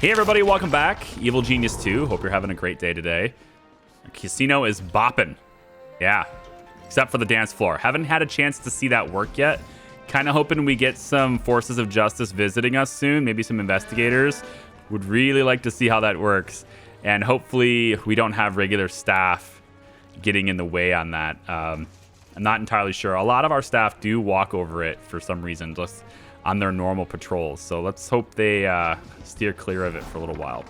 Hey everybody, welcome back. Evil Genius 2. Hope you're having a great day today. The casino is bopping. Yeah. Except for the dance floor. Haven't had a chance to see that work yet. Kind of hoping we get some forces of justice visiting us soon. Maybe some investigators. Would really like to see how that works. And hopefully we don't have regular staff getting in the way on that. I'm not entirely sure. A lot of our staff do walk over it for some reason, just on their normal patrols. So let's hope they steer clear of it for a little while.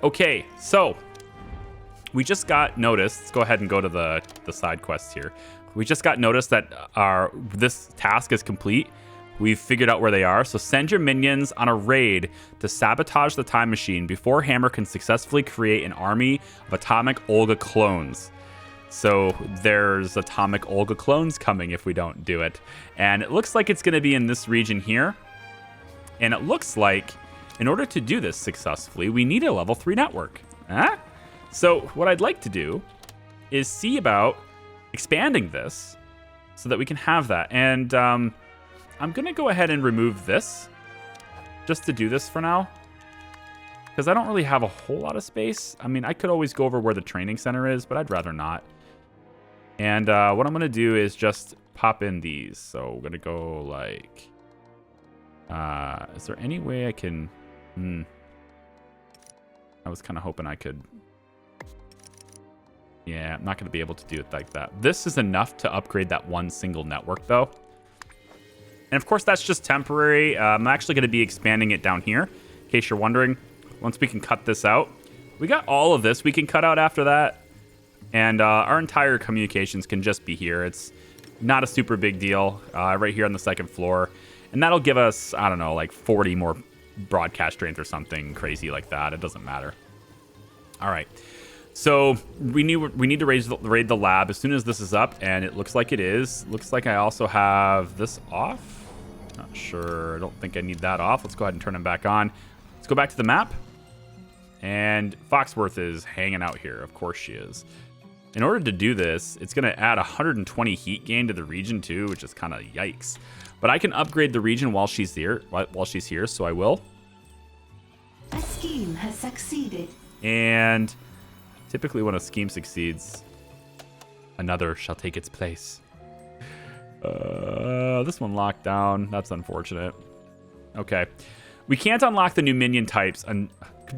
Okay, so we just got notice. Let's go ahead and go to the side quests here. We just got notice that this task is complete. We've figured out where they are. So send your minions on a raid to sabotage the time machine before Hammer can successfully create an army of atomic Olga clones. So there's atomic Olga clones coming if we don't do it. And it looks like it's going to be in this region here. And it looks like in order to do this successfully, we need a level 3 network. Huh? So what I'd like to do is see about expanding this so that we can have that. And I'm going to go ahead and remove this just to do this for now, because I don't really have a whole lot of space. I mean, I could always go over where the training center is, but I'd rather not. And what I'm going to do is just pop in these. So we're going to go like... is there any way I can... I was kind of hoping I could... Yeah, I'm not going to be able to do it like that. This is enough to upgrade that one single network, though. And of course, that's just temporary. I'm actually going to be expanding it down here, in case you're wondering. Once we can cut this out. We got all of this we can cut out after that. And our entire communications can just be here. It's not a super big deal. Right here on the second floor. And that'll give us, I don't know, like 40 more broadcast strength or something crazy like that. It doesn't matter. All right. So we need to raid the lab as soon as this is up, and it looks like it is. Looks like I also have this off. Not sure. I don't think I need that off. Let's go ahead and turn them back on. Let's go back to the map. And Foxworth is hanging out here. Of course she is. In order to do this, it's going to add 120 heat gain to the region too, which is kind of yikes. But I can upgrade the region while she's here, so I will. A scheme has succeeded. And typically when a scheme succeeds, another shall take its place. This one locked down. That's unfortunate. Okay. We can't unlock the new minion types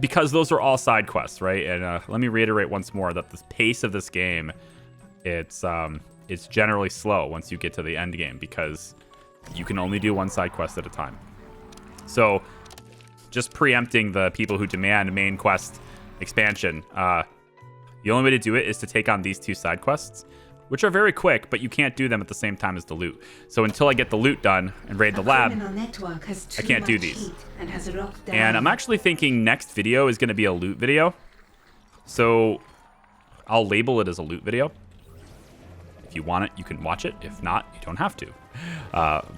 because those are all side quests, right? And let me reiterate once more that the pace of this game, it's generally slow once you get to the end game because you can only do one side quest at a time. So just preempting the people who demand main quest expansion, the only way to do it is to take on these two side quests, which are very quick, but you can't do them at the same time as the loot. So until I get the loot done and raid the lab, I can't do these. And I'm actually thinking next video is going to be a loot video. So I'll label it as a loot video. If you want it, you can watch it. If not, you don't have to.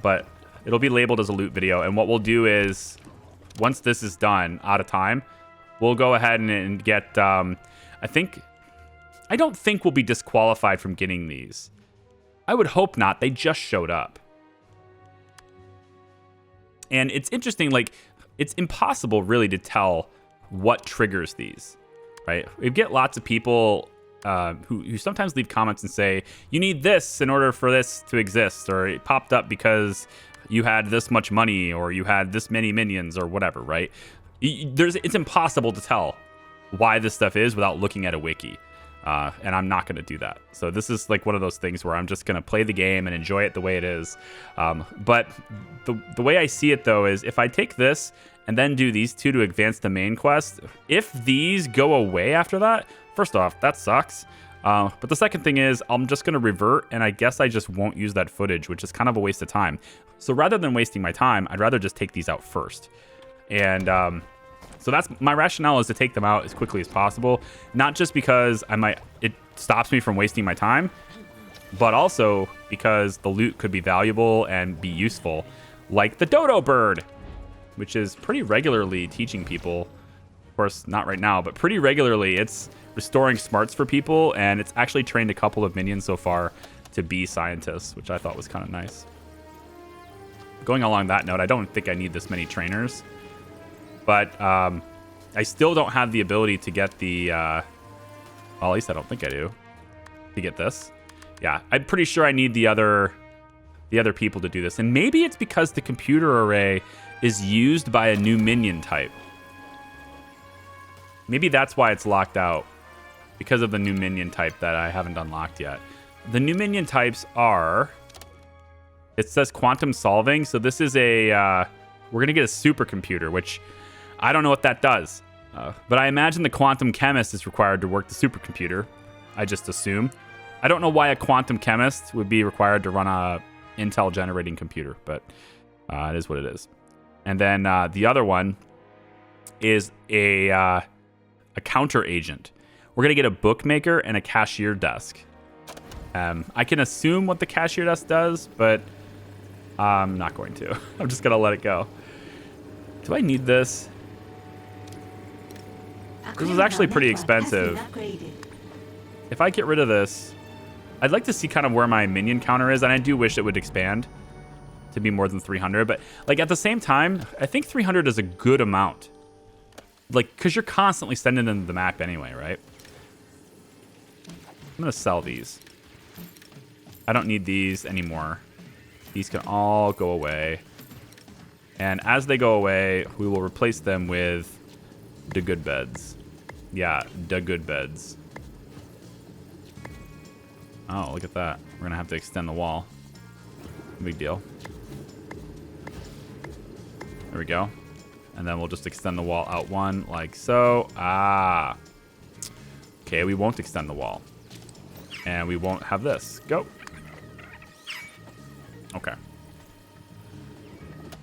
But it'll be labeled as a loot video. And what we'll do is, once this is done out of time, we'll go ahead and get... I don't think we'll be disqualified from getting these. I would hope not. They just showed up. And it's interesting, like, it's impossible really to tell what triggers these, right? We get lots of people who sometimes leave comments and say, you need this in order for this to exist, or it popped up because you had this much money, or you had this many minions, or whatever, right? It's impossible to tell why this stuff is without looking at a wiki. And I'm not going to do that. So this is like one of those things where I'm just going to play the game and enjoy it the way it is. But the way I see it, though, is if I take this and then do these two to advance the main quest, if these go away after that, first off, that sucks. But the second thing is I'm just going to revert, and I guess I just won't use that footage, which is kind of a waste of time. So rather than wasting my time, I'd rather just take these out first. And... so that's my rationale, is to take them out as quickly as possible. Not just because it stops me from wasting my time, but also because the loot could be valuable and be useful. Like the dodo bird, which is pretty regularly teaching people. Of course, not right now, but pretty regularly. It's restoring smarts for people, and it's actually trained a couple of minions so far to be scientists, which I thought was kind of nice. Going along that note, I don't think I need this many trainers. But I still don't have the ability to get the, well, at least I don't think I do, to get this. Yeah, I'm pretty sure I need the other people to do this. And maybe it's because the computer array is used by a new minion type. Maybe that's why it's locked out, because of the new minion type that I haven't unlocked yet. The new minion types are, it says quantum solving. So this is a, we're going to get a supercomputer, which I don't know what that does. But I imagine the quantum chemist is required to work the supercomputer. I just assume. I don't know why a quantum chemist would be required to run a Intel generating computer, but it is what it is. And then the other one is a counter agent. We're going to get a bookmaker and a cashier desk. I can assume what the cashier desk does, but I'm not going to. I'm just going to let it go. Do I need this? This is actually pretty expensive. If I get rid of this, I'd like to see kind of where my minion counter is, and I do wish it would expand to be more than 300. But like at the same time, I think 300 is a good amount. Like, because you're constantly sending them to the map anyway, right? I'm going to sell these. I don't need these anymore. These can all go away. And as they go away, we will replace them with the good beds. Yeah, the good beds. Oh, look at that. We're going to have to extend the wall. Big deal. There we go. And then we'll just extend the wall out one, like so. Ah. Okay, we won't extend the wall. And we won't have this. Go. Okay.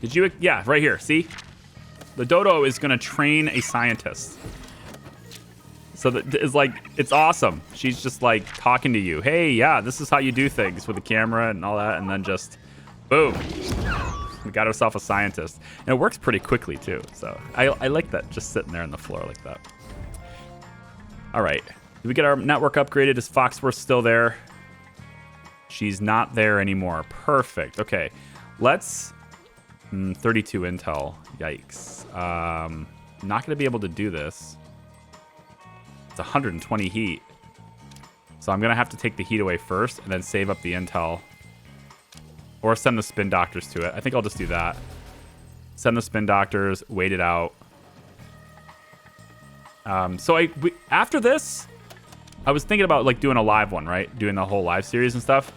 Did you... Yeah, right here. See? The dodo is going to train a scientist. So that is like... It's awesome. She's just like talking to you. Hey, yeah, this is how you do things with the camera and all that. And then just... Boom. We got ourselves a scientist. And it works pretty quickly, too. So I like that, just sitting there on the floor like that. All right. Did we get our network upgraded? Is Foxworth still there? She's not there anymore. Perfect. Okay. Let's... 32 intel. Yikes. Not going to be able to do this. It's 120 heat. So I'm going to have to take the heat away first and then save up the intel. Or send the spin doctors to it. I think I'll just do that. Send the spin doctors, wait it out. After this, I was thinking about like doing a live one, right? Doing the whole live series and stuff.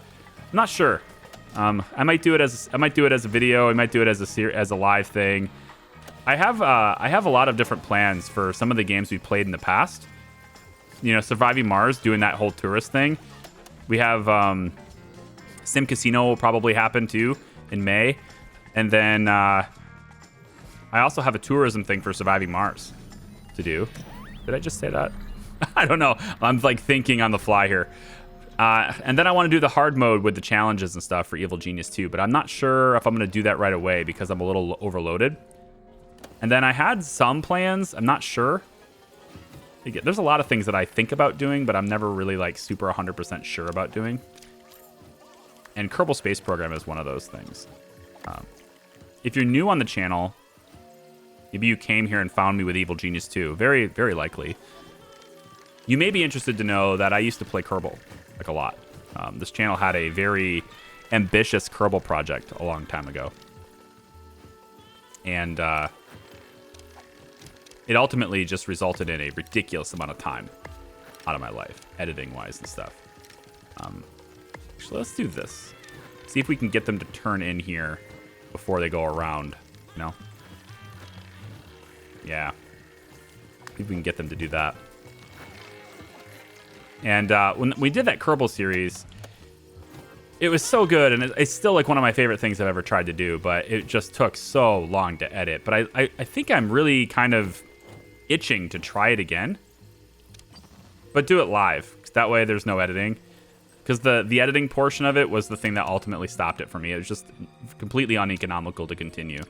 I'm not sure. I might do it as a video. I might do it as a live thing. I have a lot of different plans for some of the games we played in the past. You know, Surviving Mars, doing that whole tourist thing. We have Sim Casino will probably happen too in May. And then I also have a tourism thing for Surviving Mars to do. Did I just say that? I don't know. I'm like thinking on the fly here. And then I want to do the hard mode with the challenges and stuff for Evil Genius 2. But I'm not sure if I'm going to do that right away because I'm a little overloaded. And then I had some plans. I'm not sure. There's a lot of things that I think about doing, but I'm never really like super 100% sure about doing. And Kerbal Space Program is one of those things. If you're new on the channel, maybe you came here and found me with Evil Genius 2. Very, very likely. You may be interested to know that I used to play Kerbal, like a lot. This channel had a very ambitious Kerbal project a long time ago. And it ultimately just resulted in a ridiculous amount of time out of my life, editing-wise and stuff. Actually, let's do this. See if we can get them to turn in here before they go around, you know? Yeah. See if we can get them to do that. And when we did that Kerbal series, it was so good, and it's still like one of my favorite things I've ever tried to do, but it just took so long to edit. But I think I'm really kind of itching to try it again. But do it live, 'cause that way there's no editing. Because the editing portion of it was the thing that ultimately stopped it for me. It was just completely uneconomical to continue.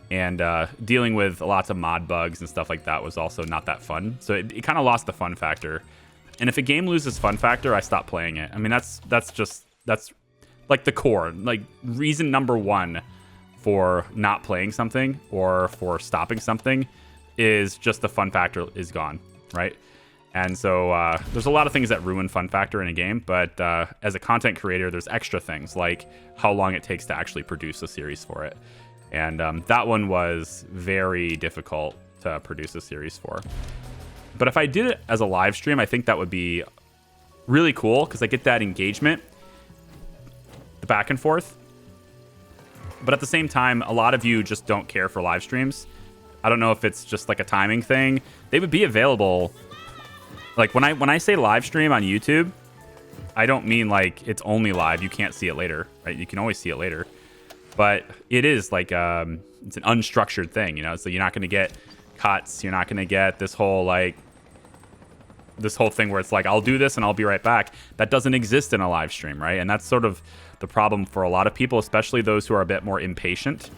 And dealing with lots of mod bugs and stuff like that was also not that fun. So it kind of lost the fun factor. And if a game loses fun factor, I stop playing it. I mean, that's like the core, like reason number one for not playing something or for stopping something is just the fun factor is gone, right? And so there's a lot of things that ruin fun factor in a game, but as a content creator, there's extra things like how long it takes to actually produce a series for it. And that one was very difficult to produce a series for. But if I did it as a live stream, I think that would be really cool because I get that engagement, the back and forth. But at the same time, a lot of you just don't care for live streams. I don't know if it's just like a timing thing. They would be available. Like when I say live stream on YouTube, I don't mean like it's only live. You can't see it later, right? You can always see it later. But it is like it's an unstructured thing, you know. So you're not going to get cuts. You're not going to get this whole thing where it's like I'll do this and I'll be right back. That doesn't exist in a live stream, right? And that's sort of the problem for a lot of people, especially those who are a bit more impatient.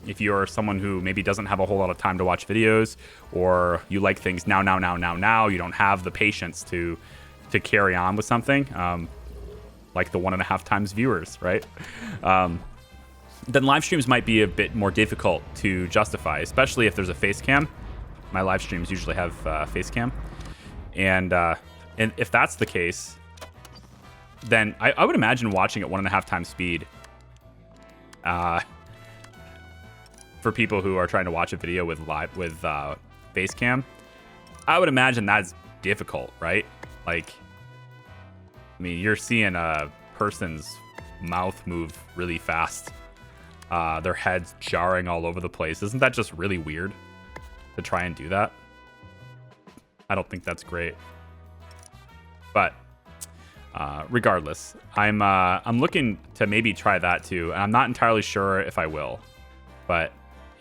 If you're someone who maybe doesn't have a whole lot of time to watch videos, or you like things now, you don't have the patience to carry on with something, like the 1.5 times viewers, right? Then live streams might be a bit more difficult to justify, especially if there's a face cam. My live streams usually have face cam. And if that's the case, then I would imagine watching at 1.5 times speed for people who are trying to watch a video with face cam. I would imagine that's difficult, right? Like, I mean, you're seeing a person's mouth move really fast. Their head's jarring all over the place. Isn't that just really weird to try and do that? I don't think that's great. But regardless, I'm looking to maybe try that too, and I'm not entirely sure if I will. But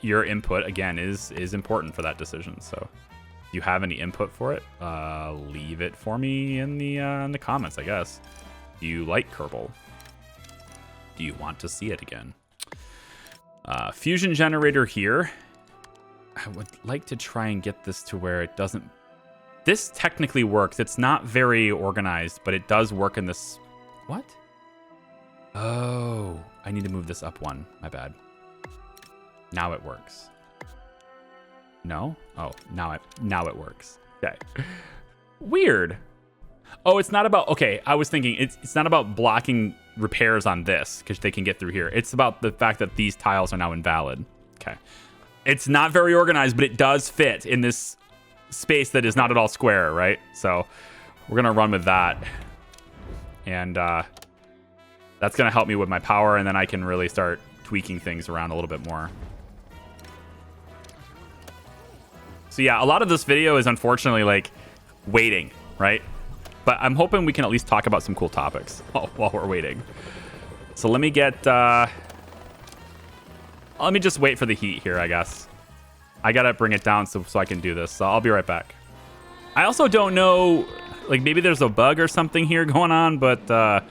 your input again is important for that decision. So if you have any input for it, leave it for me in the comments, I guess. Do you like Kerbal? Do you want to see it again? Fusion generator here. I would like to try and get this to where it doesn't... This technically works. It's not very organized, but it does work in this... What? Oh, I need to move this up one. My bad. Now it works. No? Oh, now it works. Okay. Weird. Oh, it's not about... Okay, I was thinking it's not about blocking repairs on this because they can get through here. It's about the fact that these tiles are now invalid. Okay. It's not very organized, but it does fit in this space that is not at all square, right? So we're going to run with that. And that's going to help me with my power, and then I can really start tweaking things around a little bit more. So yeah, a lot of this video is unfortunately like waiting, right? But I'm hoping we can at least talk about some cool topics while we're waiting. So let me get... let me just wait for the heat here, I guess. I gotta bring it down so I can do this. So I'll be right back. I also don't know... Like, maybe there's a bug or something here going on, but I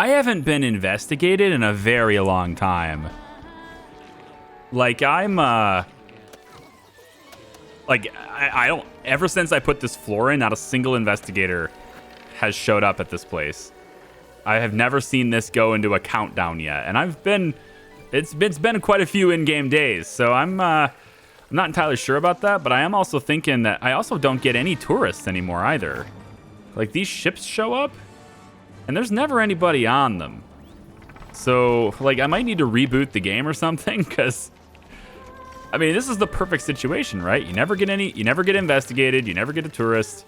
haven't been investigated in a very long time. Like, I'm... Like, I don't... Ever since I put this floor in, not a single investigator has showed up at this place. I have never seen this go into a countdown yet. And I've been... It's been quite a few in-game days, so I'm not entirely sure about that, but I am also thinking that I also don't get any tourists anymore either. Like, these ships show up, and there's never anybody on them. So, like, I might need to reboot the game or something, because... I mean, this is the perfect situation, right? You never get investigated, you never get a tourist.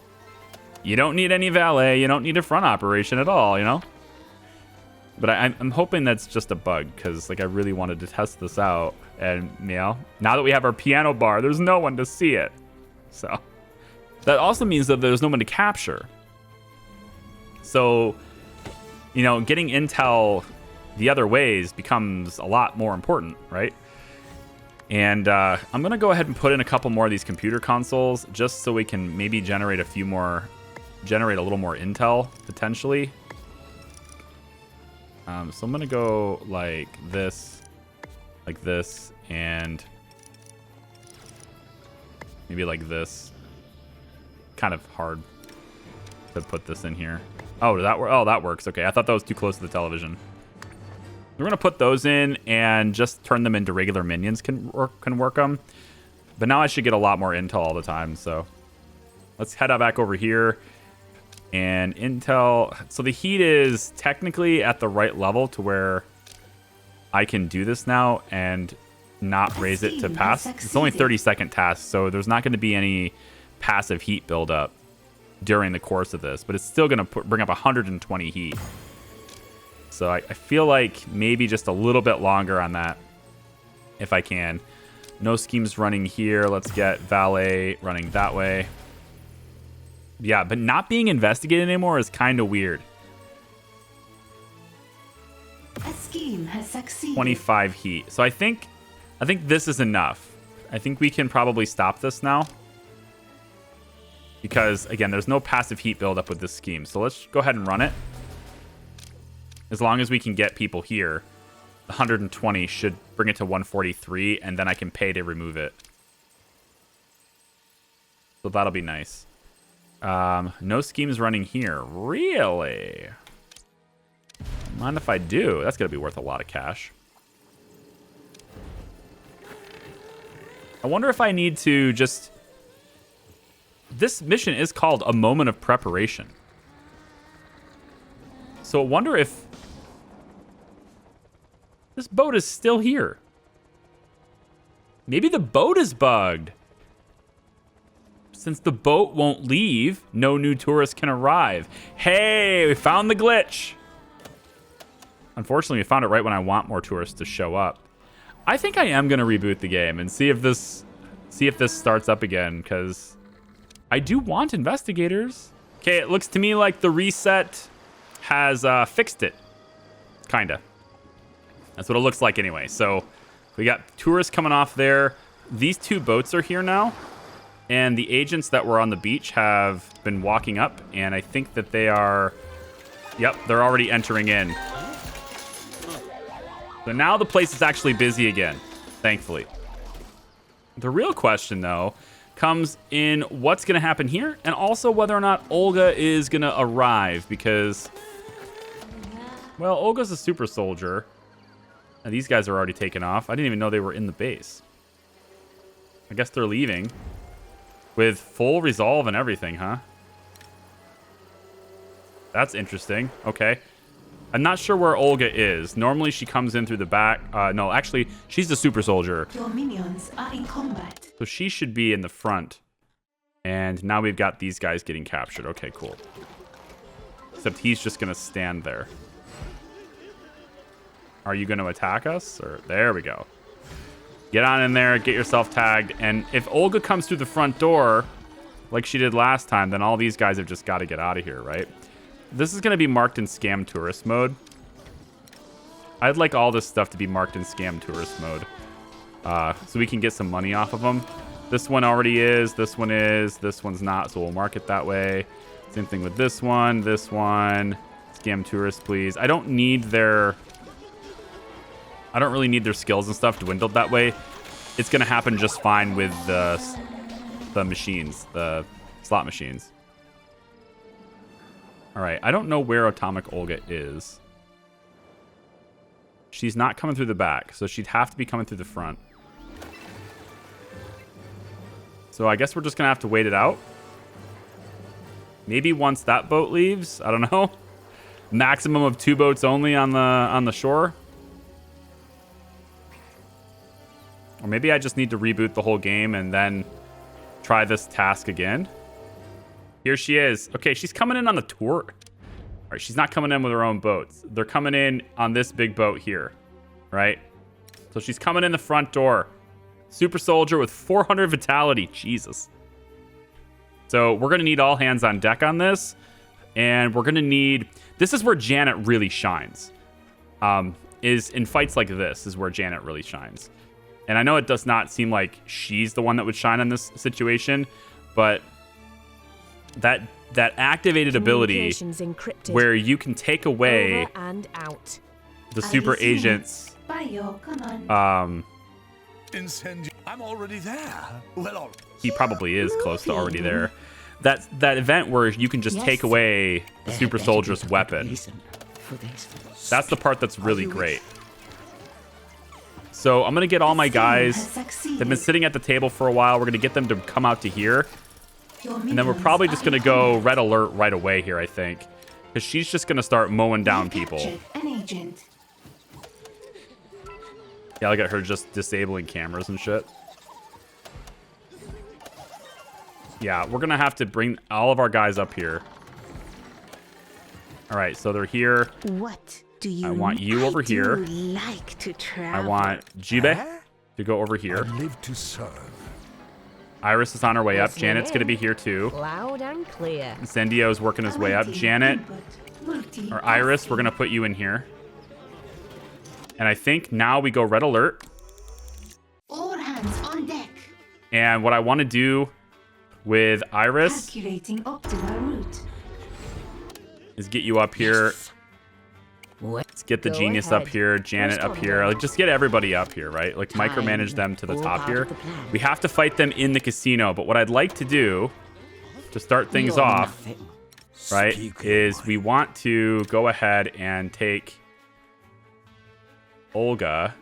You don't need any valet, you don't need a front operation at all, you know? But I'm hoping that's just a bug, because like I really wanted to test this out. And, you know, now that we have our piano bar, there's no one to see it. So, that also means that there's no one to capture. So, you know, getting intel the other ways becomes a lot more important, right? And I'm going to go ahead and put in a couple more of these computer consoles just so we can maybe generate a little more intel, potentially. So I'm going to go like this, and maybe like this. Kind of hard to put this in here. Oh, that works. Okay, I thought that was too close to the television. We're going to put those in and just turn them into regular minions can work them. But now I should get a lot more intel all the time, so let's head out back over here. And intel, so the heat is technically at the right level to where I can do this now and not raise it to pass. It's only 30-second task, so there's not going to be any passive heat buildup during the course of this, but it's still going to bring up 120 heat. So I feel like maybe just a little bit longer on that if I can. No schemes running here. Let's get valet running that way. Yeah, but not being investigated anymore is kind of weird. A scheme has succeeded. 25 heat. So I think this is enough. I think we can probably stop this now. Because, again, there's no passive heat buildup with this scheme. So let's go ahead and run it. As long as we can get people here, 120 should bring it to 143, and then I can pay to remove it. So that'll be nice. No schemes running here. Really? Mind if I do? That's going to be worth a lot of cash. I wonder if I need to just... This mission is called A Moment of Preparation. So I wonder if this boat is still here. Maybe the boat is bugged. Since the boat won't leave, no new tourists can arrive. Hey, we found the glitch. Unfortunately, we found it right when I want more tourists to show up. I think I am going to reboot the game and see if this starts up again, because I do want investigators. Okay, it looks to me like the reset has fixed it. Kinda. That's what it looks like anyway. So we got tourists coming off there. These two boats are here now. And the agents that were on the beach have been walking up. And I think that they are... Yep, they're already entering in. So now the place is actually busy again, thankfully. The real question, though, comes in what's going to happen here, and also whether or not Olga is going to arrive, because, well, Olga's a super soldier, and these guys are already taken off. I didn't even know they were in the base. I guess they're leaving with full resolve and everything, huh? That's interesting. Okay. I'm not sure where Olga is. Normally she comes in through the back. No, actually, she's the super soldier. Your minions are in combat. So she should be in the front. And now we've got these guys getting captured. Okay, cool. Except he's just going to stand there. Are you going to attack us? Or there we go. Get on in there, get yourself tagged. And if Olga comes through the front door, like she did last time, then all these guys have just got to get out of here, right? This is going to be marked in scam tourist mode. I'd like all this stuff to be marked in scam tourist mode. So we can get some money off of them. This one already is. This one is. This one's not, so we'll mark it that way. Same thing with this one. This one. Scam tourist, please. I don't need their... I don't really need their skills and stuff dwindled that way. It's going to happen just fine with the machines, the slot machines. All right, I don't know where Atomic Olga is. She's not coming through the back, so she'd have to be coming through the front. So I guess we're just going to have to wait it out. Maybe once that boat leaves, I don't know. Maximum of 2 boats only on the shore. Or maybe I just need to reboot the whole game and then try this task again. Here she is. Okay, she's coming in on the tour. All right, she's not coming in with her own boats. They're coming in on this big boat here, right? So she's coming in the front door. Super soldier with 400 vitality. Jesus. So we're going to need all hands on deck on this. And we're going to need... This is where Janet really shines. Is in fights like this is where Janet really shines. And I know it does not seem like she's the one that would shine in this situation, but... That activated ability where you can take away and out. the super agents. I'm already there. Well, He probably is close to already there. That event where you can just take away the super soldier's weapon. That's the part that's really great. So I'm going to get all my A scheme guys. has succeeded. They've been sitting at the table for a while. We're going to get them to come out to here. Your And then we're minions probably are just going to in go combat. red alert right away here, I think. Because she's just going to start mowing down You've people. captured an agent. Yeah, look at her just disabling cameras and shit. Yeah, we're going to have to bring all of our guys up here. All right, so they're here. What do you I want you over do here. like to travel? I want Jibe to go over I here. live to serve. Iris is on her way up. Listening Janet's going to in. be here too. Loud and clear. Incendio's working his way up. Awaiting Janet input. Multi- or Iris, we're going to put you in here. And I think now we go red alert. All hands on deck. And what I want to do with Iris Calculating optimal route. is get you up here. What? Let's get the Go genius ahead. up here, Janet First up on here. then. Like, just get everybody up here, right? Like Time. micromanage them to the All top part here. of the plan. We have to fight them in the casino, but what I'd like to do to start things You're off, nothing. right, Speak your is mind. we want to go ahead and take Olga.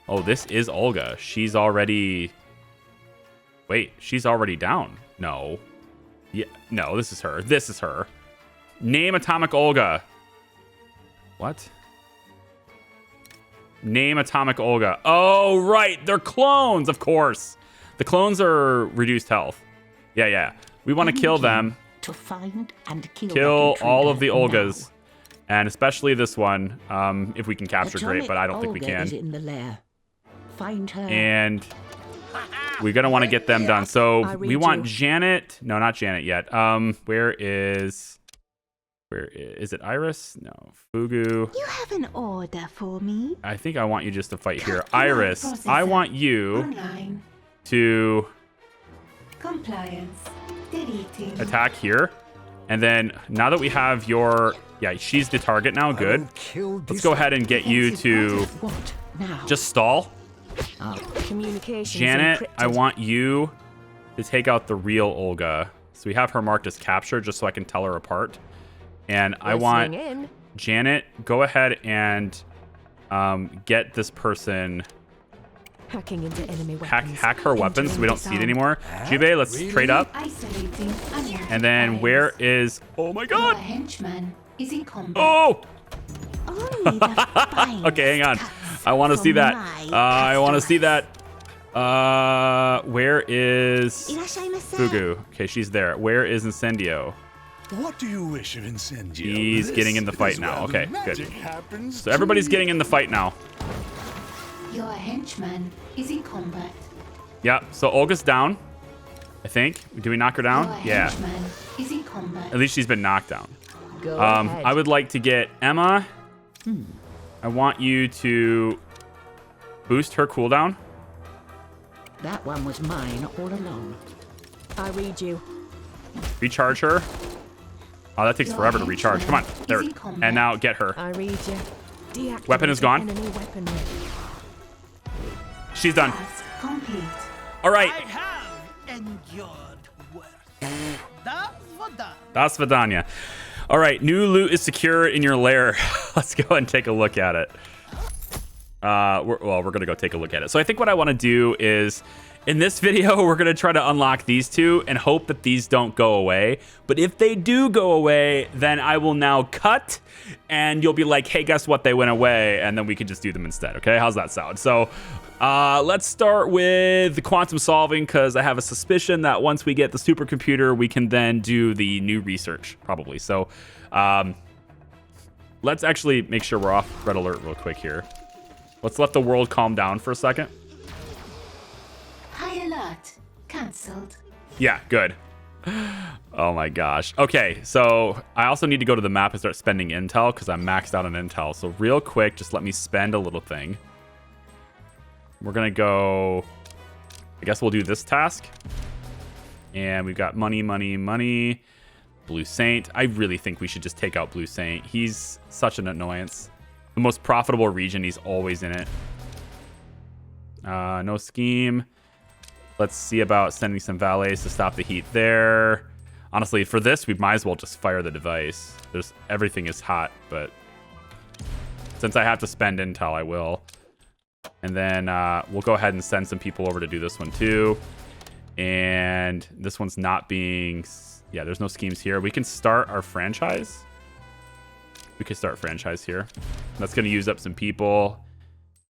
Oh, this is Olga. She's already... Wait, she's already down. No. Yeah, no, this is her. This is her. Name Atomic Olga. What? Name Atomic Olga. Oh, right. They're clones, of course. The clones are reduced health. Yeah, yeah. We want to kill them. To find and kill, Kill that all of the intruder Olgas. now. And especially this one. If we can capture, great, Atomic but I don't think we Olga is can. in the lair. Find her. And we're going to want to get them done. So I we read want you. Janet. No, not Janet yet. Where is it Iris? No. Fugu. You have an order for me? I think I want you just to fight here. Command Iris, I processor. want you Online. to Compliance. Deleting. attack here. And then now that we have your... Yeah, she's the target now. I Good. will kill Let's this go ahead and get you to What now? just stall. Communications Janet, encrypted. I want you to take out the real Olga. So we have her marked as captured just so I can tell her apart. And I want Listening in. Janet, go ahead and get this person... Hacking into enemy Hack weapons. her weapons so we don't see it anymore. Jube, let's Really? trade up. Isolating unauthorized And then where files. is... Oh my Your god! henchman is in combat. Oh! Only the finest Okay, hang on. cuts I want to from see that. my I want to see customers. that. Where is Irashaimase. Fugu? Okay, she's there. Where is Incendio? What do you wish of Incendio? He's This getting in the is fight where now. the Okay, good. magic happens So everybody's to getting me. in the fight now. Your henchman is in combat. Yep, so Olga's down, I think. Do we knock her down? Your Yeah. henchman is in combat. At least she's been knocked down. Go ahead. I would like to get Emma. I want you to boost her cooldown. That one was mine all along. I read you. Recharge her. Oh, that takes forever to recharge. Come on. There. Is in combat. And now get her. I read you. Deactivate Weapon is gone. enemy weaponry. She's done. Task complete. All right. I have endured worse. Das Vidania. All right. New loot is secure in your lair. Let's go and take a look at it. We're going to go take a look at it. So I think what I want to do is, in this video, we're going to try to unlock these two and hope that these don't go away. But if they do go away, then I will now cut and you'll be like, hey, guess what? They went away. And then we can just do them instead. Okay. How's that sound? So let's start with the quantum solving, because I have a suspicion that once we get the supercomputer, we can then do the new research probably. So let's actually make sure we're off red alert real quick here. Let's let the world calm down for a second. High alert. Cancelled. Yeah, good. Oh my gosh. Okay, so I also need to go to the map and start spending intel because I'm maxed out on intel. So real quick, just let me spend a little thing. We're going to go... I guess we'll do this task. And we've got money, money, money. Blue Saint. I really think we should just take out Blue Saint. He's such an annoyance. The most profitable region, he's always in it. No scheme. Let's see about sending some valets to stop the heat there. Honestly, for this, we might as well just fire the device. Everything is hot, but since I have to spend intel, I will. And then we'll go ahead and send some people over to do this one too. And this one's not being... Yeah, there's no schemes here. We can start our franchise. We could start franchise here. That's going to use up some people.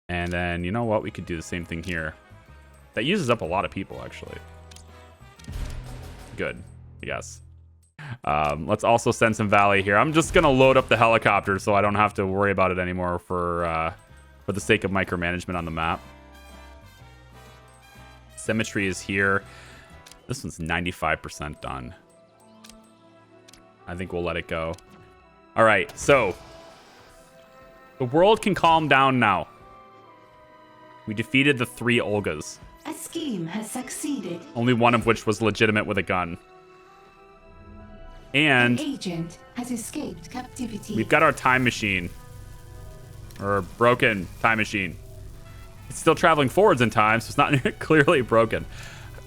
And then, you know what? We could do the same thing here. That uses up a lot of people, actually. Good, I guess. Let's also send some Valley here. I'm just going to load up the helicopter so I don't have to worry about it anymore for the sake of micromanagement on the map. Symmetry is here. This one's 95% done. I think we'll let it go. All right, so the world can calm down now. We defeated the 3 Olgas. A scheme has succeeded. Only one of which was legitimate with a gun. And An agent has escaped captivity. we've got our time machine. Or broken time machine. It's still traveling forwards in time, so it's not clearly broken.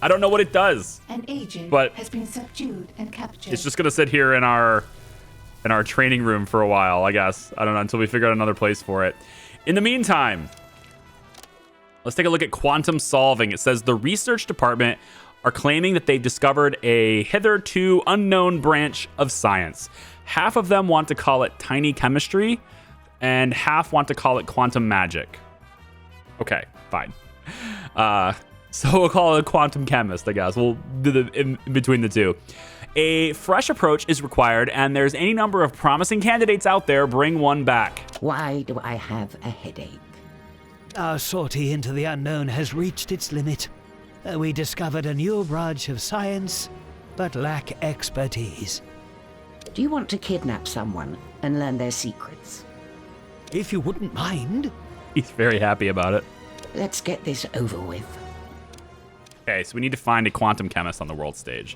I don't know what it does. An agent but has been subdued and captured. It's just gonna sit here in our training room for a while, I guess. I don't know, until we figure out another place for it. In the meantime, let's take a look at quantum solving. It says the research department are claiming that they've discovered a hitherto unknown branch of science. Half of them want to call it tiny chemistry, and half want to call it quantum magic. Okay, fine. So we'll call it a quantum chemist, I guess. We'll do the in between the two. A fresh approach is required, and there's any number of promising candidates out there. Bring one back. Why do I have a headache? Our sortie into the unknown has reached its limit. We discovered a new branch of science, but lack expertise. Do you want to kidnap someone and learn their secrets? If you wouldn't mind. He's very happy about it. Let's get this over with. Okay, so we need to find a quantum chemist on the world stage.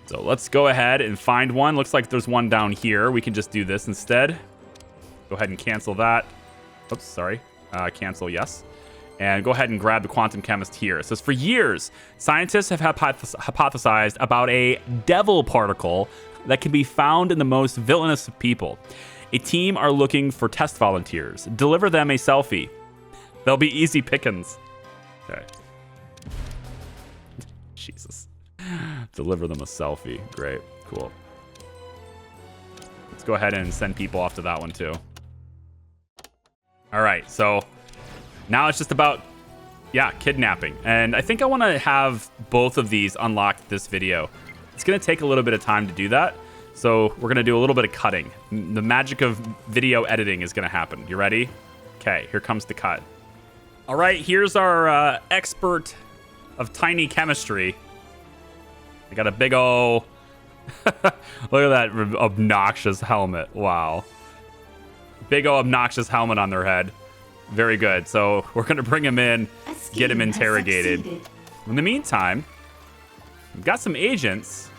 So let's go ahead and find one. Looks like there's one down here. We can just do this instead. Go ahead and cancel that. Oops, sorry. Cancel, yes. And go ahead and grab the quantum chemist here. It says, for years, scientists have hypothesized about a devil particle that can be found in the most villainous of people. A team are looking for test volunteers. Deliver them a selfie. They'll be easy pickings. Okay. Jesus. Deliver them a selfie. Great. Cool. Let's go ahead and send people off to that one too. All right. So now it's just about, yeah, kidnapping. And I think I want to have both of these unlocked this video. It's going to take a little bit of time to do that. So we're going to do a little bit of cutting. The magic of video editing is going to happen. You ready? Okay, here comes the cut. All right, here's our expert of tiny chemistry. I got a big ol'... Look at that obnoxious helmet. Wow. Big ol' obnoxious helmet on their head. Very good. So we're going to bring him in, get him interrogated. In the meantime, we've got some agents.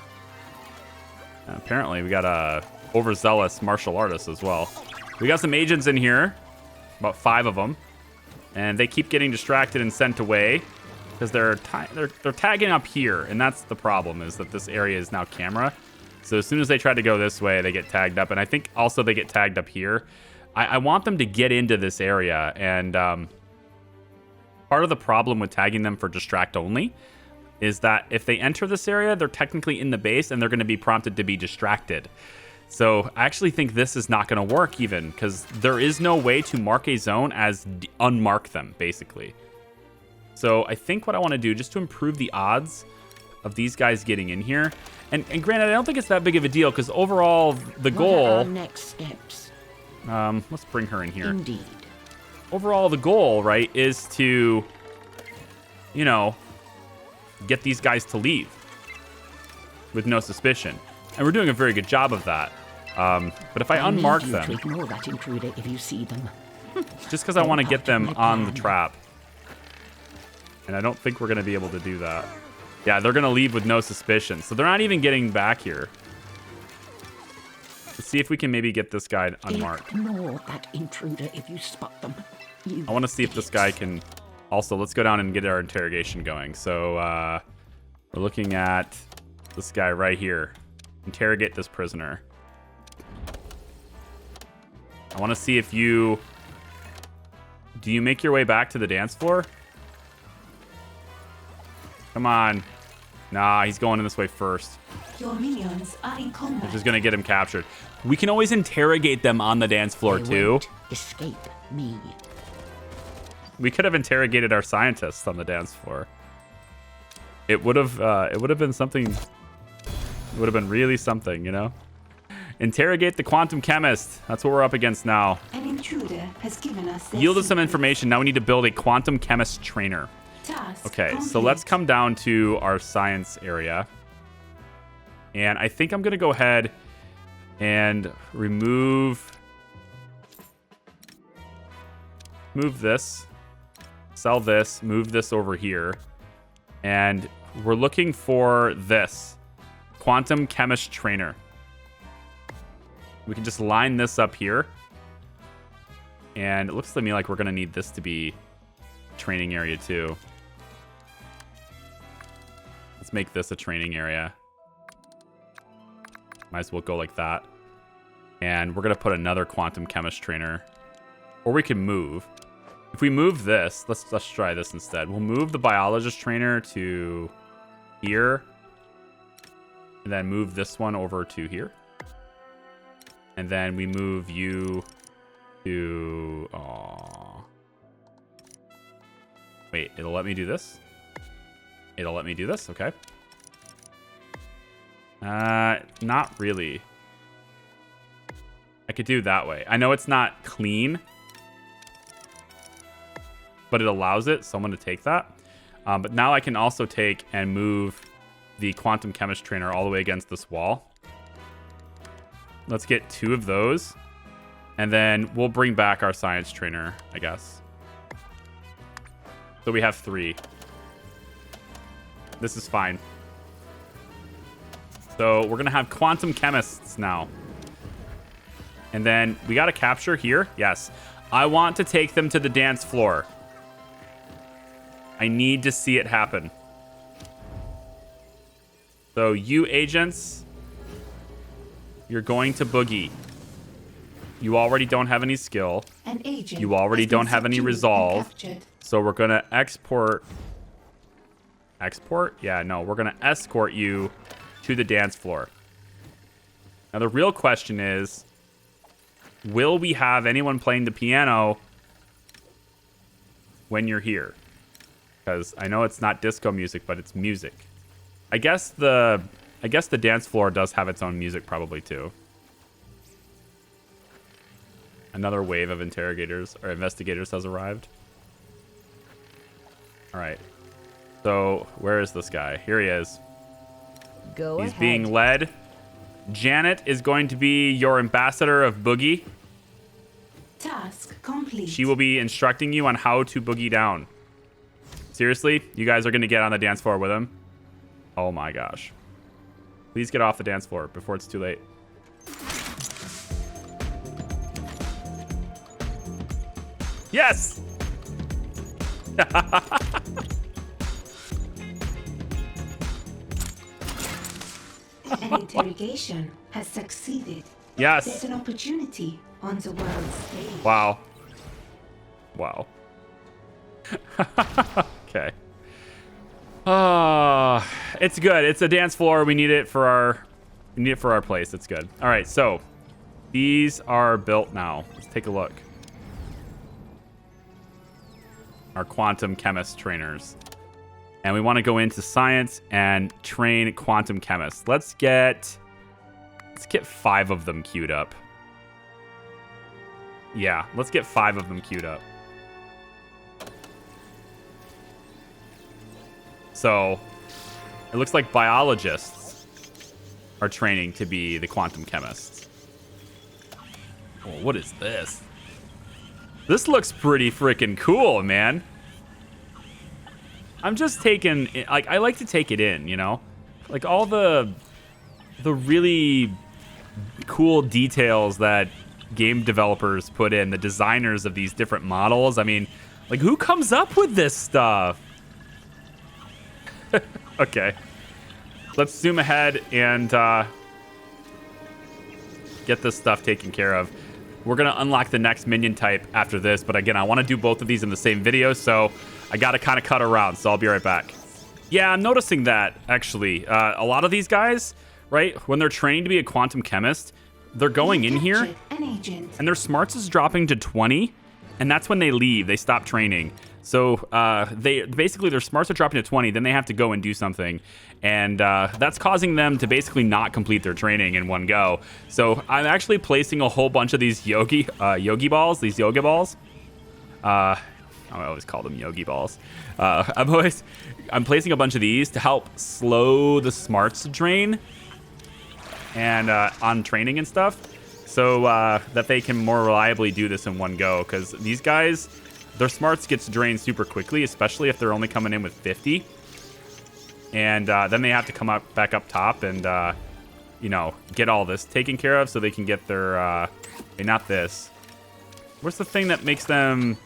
Apparently, we got a overzealous martial artist as well. We got some agents in here, about 5 of them, and they keep getting distracted and sent away because they're tagging up here, and that's the problem, is that this area is now camera. So as soon as they try to go this way, they get tagged up, and I think also they get tagged up here. I want them to get into this area, and part of the problem with tagging them for distract only is that if they enter this area, they're technically in the base and they're going to be prompted to be distracted. So I actually think this is not going to work even, because there is no way to mark a zone as unmark them, basically. So I think what I want to do, just to improve the odds of these guys getting in here, and granted, I don't think it's that big of a deal, because overall, the goal... What are our next steps? Let's bring her in here. Indeed. Overall, the goal, right, is to, you know, get these guys to leave with no suspicion. And we're doing a very good job of that. But if I unmark them... to ignore that intruder if you see them. Just because I want to get them on the trap. And I don't think we're going to be able to do that. Yeah, they're going to leave with no suspicion. So they're not even getting back here. Let's see if we can maybe get this guy unmarked. Ignore that intruder if you spot them. I want to see if this guy can... Also, let's go down and get our interrogation going. So, we're looking at this guy right here. Interrogate this prisoner. I want to see if you do you make your way back to the dance floor? Come on. Nah, he's going in this way first. Your minions are in combat. Which is going to get him captured. We can always interrogate them on the dance floor, They too. won't escape me. We could have interrogated our scientists on the dance floor. It would have been something. It would have been really something, you know? Interrogate the quantum chemist. That's what we're up against now. An intruder has given us their Yielded some secret. information. Now we need to build a quantum chemist trainer. Task Okay, so complete. let's come down to our science area. And I think I'm going to go ahead and remove this, sell this, move this over here. And we're looking for this quantum chemist trainer. We can just line this up here. And it looks to me like we're going to need this to be training area too. Let's make this a training area. Might as well go like that. And we're going to put another quantum chemist trainer. Or we can move. If we move this, let's try this instead. We'll move the biologist trainer to here. And then move this one over to here. And then we move you to... Aww. Wait, it'll let me do this? It'll let me do this? Okay. Not really. I could do it that way. I know it's not clean, but it allows it, so I'm going to take that. But now I can also take and move the quantum chemist trainer all the way against this wall. Let's get 2 of those. And then we'll bring back our science trainer, I guess. So we have 3. This is fine. So we're going to have quantum chemists now. And then we got to capture here. Yes. I want to take them to the dance floor. I need to see it happen. So you agents, you're going to boogie. You already don't have any skill. An agent You already has been don't have any subdued and resolve. captured. So we're going to export. Export? Yeah, no. We're going to escort you to the dance floor. Now, the real question is, will we have anyone playing the piano when you're here? Because I know it's not disco music, but it's music. I guess the dance floor does have its own music probably too. Another wave of interrogators or investigators has arrived. All right. So where is this guy? Here he is. Go He's ahead. being led. Janet is going to be your ambassador of boogie. Task complete. She will be instructing you on how to boogie down. Seriously? You guys are going to get on the dance floor with him? Oh my gosh. Please get off the dance floor before it's too late. Yes! An interrogation has succeeded. Yes. There's an opportunity on the world stage. Wow. Wow. Okay. It's good. It's a dance floor. We need it for our place. It's good. All right, so these are built now. Let's take a look. Our quantum chemist trainers. And we want to go into science and train quantum chemists. Let's get 5 of them queued up. Yeah, let's get 5 of them queued up. So, it looks like biologists are training to be the quantum chemists. Oh, what is this? This looks pretty freaking cool, man. I'm just taking, like, I like to take it in, you know? Like, all the really cool details that game developers put in, the designers of these different models. I mean, like, who comes up with this stuff? Okay. Let's zoom ahead and get this stuff taken care of. We're going to unlock the next minion type after this. But again, I want to do both of these in the same video. So I got to kind of cut around. So I'll be right back. Yeah, I'm noticing that, actually. A lot of these guys, right, when they're training to be a quantum chemist, they're going in here, and their smarts is dropping to 20, and that's when they leave. They stop training. So they basically, their smarts are dropping to 20, then they have to go and do something. And that's causing them to basically not complete their training in one go. So I'm actually placing a whole bunch of these yogi balls, these yoga balls. I always call them yogi balls. I'm placing a bunch of these to help slow the smarts drain and on training and stuff, so that they can more reliably do this in one go. Because these guys, their smarts gets drained super quickly, especially if they're only coming in with 50. And then they have to come back up top and, you know, get all this taken care of so they can get their, not this. What's the thing that makes them...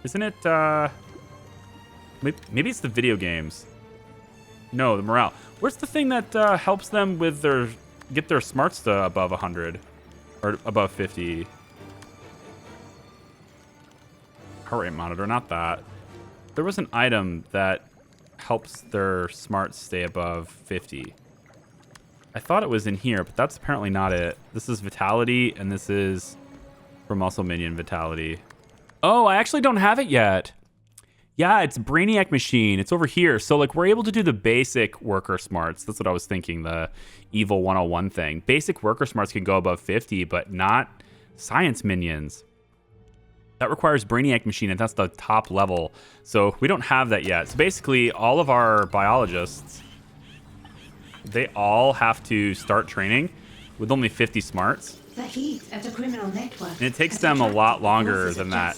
Isn't it, maybe it's the video games. No, the morale. Where's the thing that helps them with get their smarts to above 100 or above 50? Heart rate monitor, not that. There was an item that helps their smarts stay above 50. I thought it was in here, but that's apparently not it. This is vitality, and this is for muscle minion vitality. Oh, I actually don't have it yet. Yeah, it's Brainiac Machine. It's over here. So, like, we're able to do the basic worker smarts. That's what I was thinking, the Evil 101 thing. Basic worker smarts can go above 50, but not science minions. That requires Brainiac Machine, and that's the top level. So we don't have that yet. So basically, all of our biologists, they all have to start training with only 50 smarts. The heat at a criminal network. And it takes them a lot longer than that.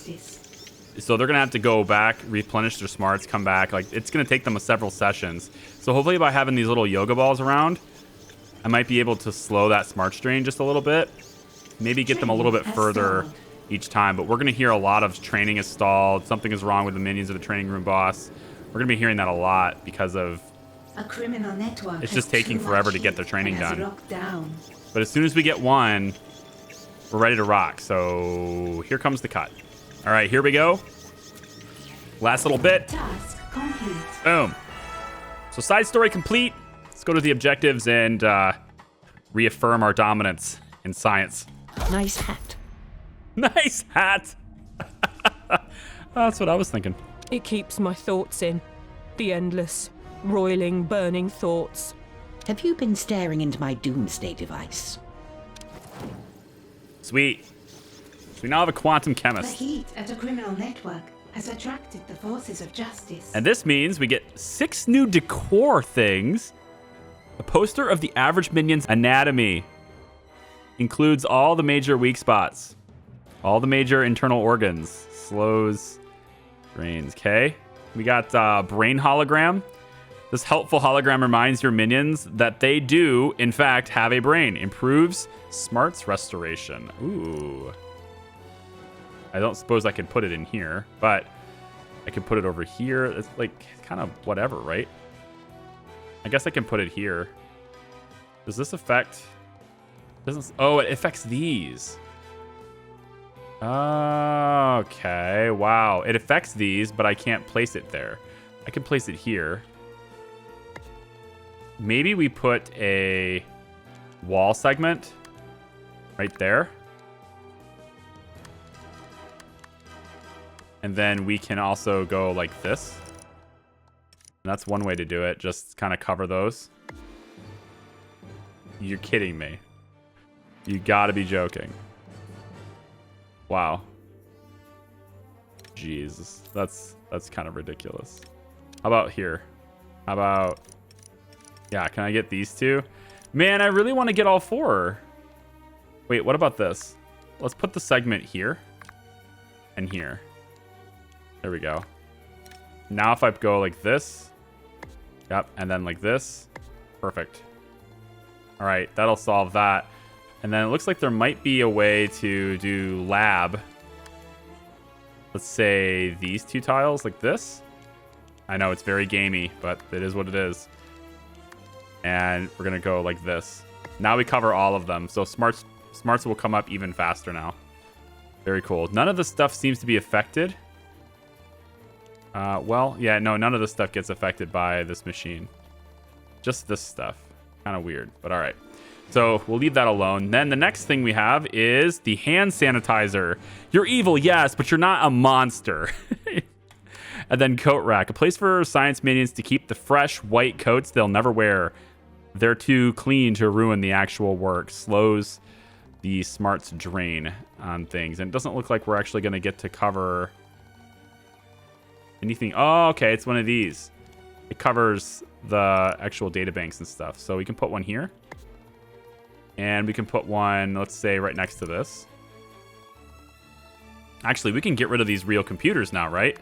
So they're going to have to go back, replenish their smarts, come back. Like, it's going to take them several sessions. So hopefully by having these little yoga balls around, I might be able to slow that smart strain just a little bit. Maybe get them a little bit further each time. But we're going to hear a lot of training is stalled. Something is wrong with the minions of the training room boss. We're going to be hearing that a lot because of... A criminal network. It's just taking forever to get their training done. But as soon as we get one, we're ready to rock. So here comes the cut. All right, here we go. Last little bit. Task complete. Boom. So side story complete. Let's go to the objectives and reaffirm our dominance in science. Nice hat. Nice hat. That's what I was thinking. It keeps my thoughts in. The endless, roiling, burning thoughts. Have you been staring into my doomsday device? Sweet. So we now have a quantum The chemist. heat at a criminal network has attracted the forces of justice. And this means we get 6 new decor things. A poster of the average minion's anatomy. Includes all the major weak spots. All the major internal organs. Slows, drains. Okay. We got brain hologram. This helpful hologram reminds your minions that they do, in fact, have a brain. Improves smarts restoration. Ooh. I don't suppose I can put it in here, but I can put it over here. It's like kind of whatever, right? I guess I can put it here. Does this affect... Doesn't... Oh, it affects these. Okay. Wow. It affects these, but I can't place it there. I can place it here. Maybe we put a wall segment right there. And then we can also go like this. And that's one way to do it. Just kind of cover those. You're kidding me. You gotta be joking. Wow. Jesus. That's kind of ridiculous. How about here? How about... Yeah, can I get these two? Man, I really want to get all 4. Wait, what about this? Let's put the segment here. And here. There we go. Now if I go like this. Yep, and then like this. Perfect. All right, that'll solve that. And then it looks like there might be a way to do lab. Let's say these 2 tiles like this. I know it's very gamey, but it is what it is. And we're going to go like this. Now we cover all of them. So smarts smarts will come up even faster now. Very cool. None of the stuff seems to be affected. Well, yeah, no, none of the stuff gets affected by this machine. Just this stuff. Kind of weird, but all right. So we'll leave that alone. Then the next thing we have is the hand sanitizer. You're evil, yes, but you're not a monster. And then coat rack, a place for science minions to keep the fresh white coats they'll never wear. They're too clean to ruin the actual work. Slows the smarts drain on things. And it doesn't look like we're actually going to get to cover anything. Oh, okay, it's one of these. It covers the actual databanks and stuff. So we can put one here. And we can put one, let's say, right next to this. Actually, we can get rid of these real computers now, right?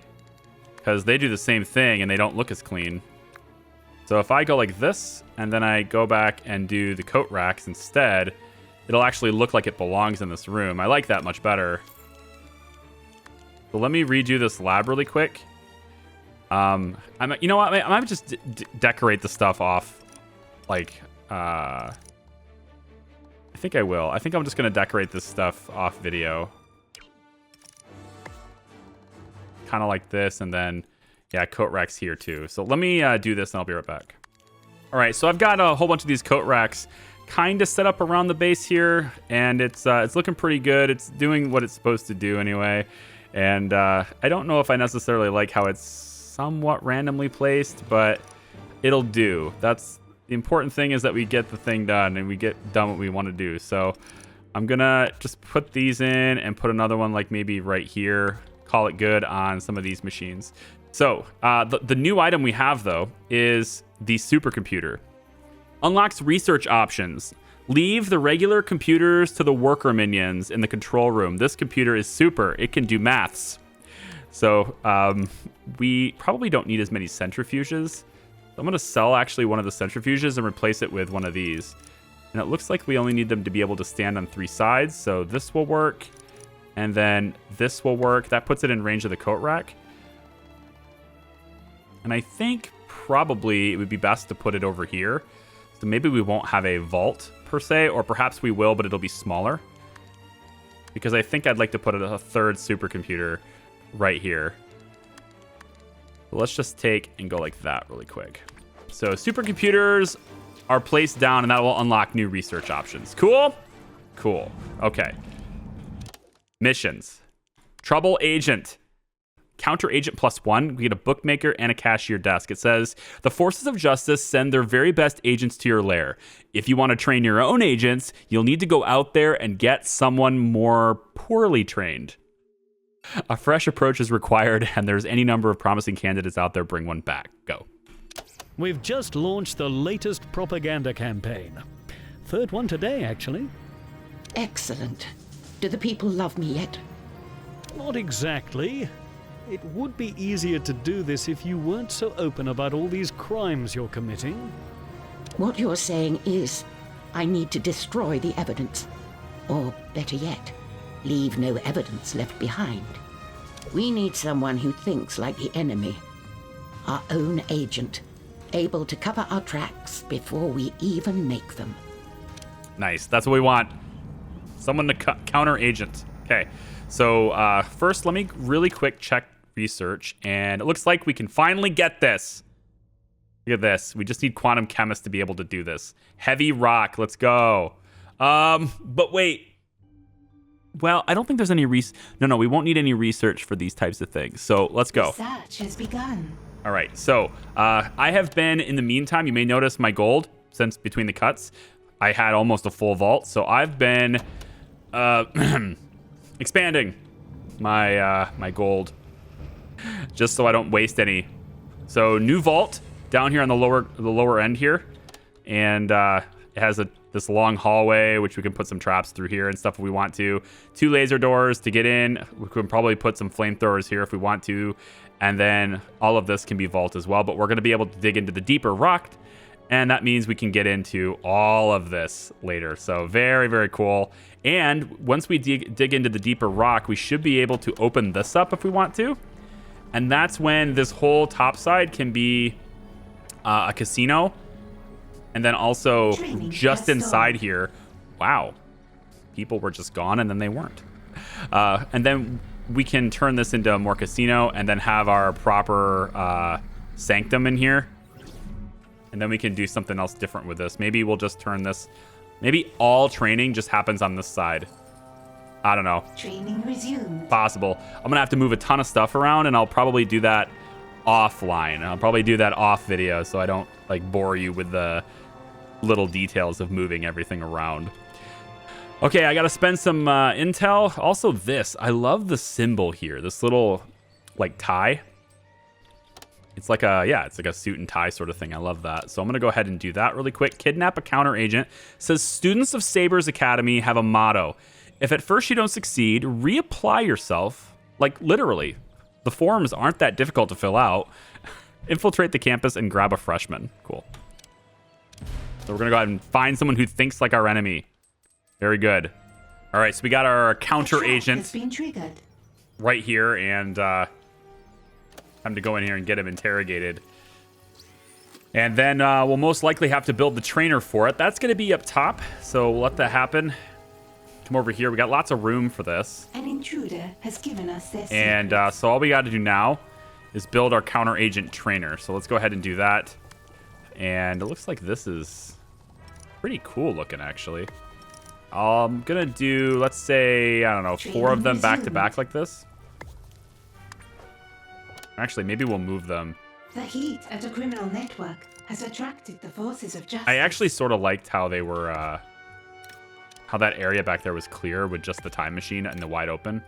Because they do the same thing and they don't look as clean. So if I go like this, and then I go back and do the coat racks instead, it'll actually look like it belongs in this room. I like that much better. So let me redo this lab really quick. You know what? I might just decorate the stuff off. Like, I think I will. I think I'm just going to decorate this stuff off video. Kind of like this, and then, yeah, coat racks here too. So let me do this, and I'll be right back. All right, so I've got a whole bunch of these coat racks kind of set up around the base here, and it's looking pretty good. It's doing what it's supposed to do anyway, and I don't know if I necessarily like how it's somewhat randomly placed, but it'll do. That's the important thing, is that we get the thing done and we get done what we want to do. So I'm gonna just put these in and put another one like maybe right here. Call it good on some of these machines. So the new item we have though is the supercomputer. Unlocks research options. Leave the regular computers to the worker minions in the control room. This computer is super. It can do maths. So we probably don't need as many centrifuges. I'm going to sell actually one of the centrifuges and replace it with one of these. And it looks like we only need them to be able to stand on 3 sides. So this will work. And then this will work. That puts it in range of the coat rack. And I think probably it would be best to put it over here. So maybe we won't have a vault per se, or perhaps we will, but it'll be smaller. Because I think I'd like to put a third supercomputer right here. So let's just take and go like that really quick. So supercomputers are placed down, and that will unlock new research options. Cool? Cool. Okay. Missions. Trouble Agent. Counter Agent +1. We get a bookmaker and a cashier desk. It says, the forces of justice send their very best agents to your lair. If you want to train your own agents, you'll need to go out there and get someone more poorly trained. A fresh approach is required, and there's any number of promising candidates out there. Bring one back. Go. We've just launched the latest propaganda campaign. 3rd one today, actually. Excellent. Do the people love me yet? Not exactly. It would be easier to do this if you weren't so open about all these crimes you're committing. What you're saying is, I need to destroy the evidence. Or, better yet, leave no evidence left behind. We need someone who thinks like the enemy. Our own agent, able to cover our tracks before we even make them. Nice. That's what we want. Someone to counter agent. Okay. So first, let me really quick check research. And it looks like we can finally get this. Look at this. We just need quantum chemists to be able to do this. Heavy rock. Let's go. But wait. Well, I don't think there's any No, we won't need any research for these types of things. So let's go. Research has begun. All right. So I have been, in the meantime, you may notice my gold, since between the cuts, I had almost a full vault. So I've been expanding my gold just so I don't waste any. So new vault down here on the lower end here. And it has this long hallway, which we can put some traps through here and stuff if we want to. 2 laser doors to get in. We can probably put some flamethrowers here if we want to. And then all of this can be vault as well. But we're going to be able to dig into the deeper rock. And that means we can get into all of this later. So very, very cool. And once we dig into the deeper rock, we should be able to open this up if we want to. And that's when this whole top side can be a casino. And then also just inside here, wow, people were just gone and then they weren't. And then we can turn this into more casino and then have our proper sanctum in here. And then we can do something else different with this. Maybe we'll just turn this. Maybe all training just happens on this side. I don't know. Training resumed. Possible. I'm going to have to move a ton of stuff around, and I'll probably do that offline. I'll probably do that off video so I don't like bore you with the little details of moving everything around. Okay, I got to spend some intel. Also this. I love the symbol here. This little like tie. It's like it's like a suit and tie sort of thing. I love that. So I'm going to go ahead and do that really quick. Kidnap a counter agent. Says students of Saber's Academy have a motto. If at first you don't succeed, reapply yourself. Like literally. The forms aren't that difficult to fill out. Infiltrate the campus and grab a freshman. Cool. So we're going to go ahead and find someone who thinks like our enemy. Very good. All right, so we got our counter agent has been triggered. right here, and time to go in here and get him interrogated. And then we'll most likely have to build the trainer for it. That's going to be up top, so we'll let that happen. Come over here. We got lots of room for this. An intruder has given us their And secrets. so all we got to do now is build our counter agent trainer. So let's go ahead and do that. And it looks like this is pretty cool looking, actually. I'm going to do, let's say, I don't know, 4 of them back to back like this. Actually, maybe we'll move them. The heat at a criminal network has attracted the forces of justice. I actually sort of liked how they were, how that area back there was clear with just the time machine and the wide open.